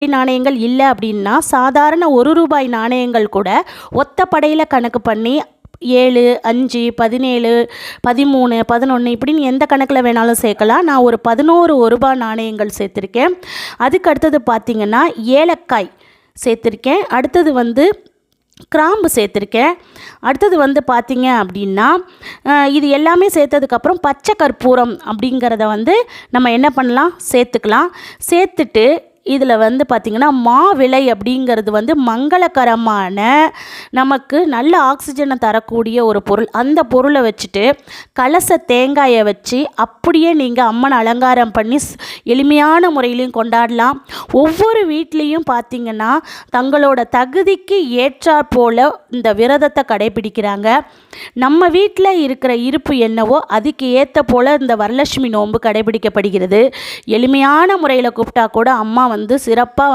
நாணயங்கள் இல்லை அப்படின்னா சாதாரண ₹1 நாணயங்கள் கூட ஒத்தப்படையில் கணக்கு பண்ணி 7, 5, 17, 13, 11 இப்படின்னு எந்த கணக்கில் வேணாலும் சேர்க்கலாம். நான் ஒரு 11 ₹1 நாணயங்கள் சேர்த்துருக்கேன். அதுக்கு அடுத்தது பார்த்திங்கன்னா ஏலக்காய் சேர்த்துருக்கேன். அடுத்தது வந்து கிராம்பு சேர்த்துருக்கேன். அடுத்தது பார்த்திங்க அப்படின்னா இது எல்லாமே சேர்த்ததுக்கப்புறம் பச்சை கற்பூரம் அப்படிங்கிறத நம்ம என்ன பண்ணலாம், சேர்த்துக்கலாம். சேர்த்துட்டு இதில் பார்த்திங்கன்னா மாவிளை அப்படிங்கிறது மங்களகரமான நமக்கு நல்ல ஆக்சிஜனை தரக்கூடிய ஒரு பொருள். அந்த பொருளை வச்சுட்டு கலச தேங்காயை வச்சு அப்படியே நீங்கள் அம்மனை அலங்காரம் பண்ணி எளிமையான முறையிலையும் கொண்டாடலாம். ஒவ்வொரு வீட்லேயும் பார்த்திங்கன்னா தங்களோட தகுதிக்கு ஏற்றாற் போல் இந்த விரதத்தை கடைபிடிக்கிறாங்க. நம்ம வீட்டில் இருக்கிற இருப்பு என்னவோ அதுக்கு ஏற்ற போல் இந்த வரலட்சுமி நோன்பு கடைபிடிக்கப்படுகிறது. எளிமையான முறையில் கூப்பிட்டா கூட அம்மா சிறப்பாக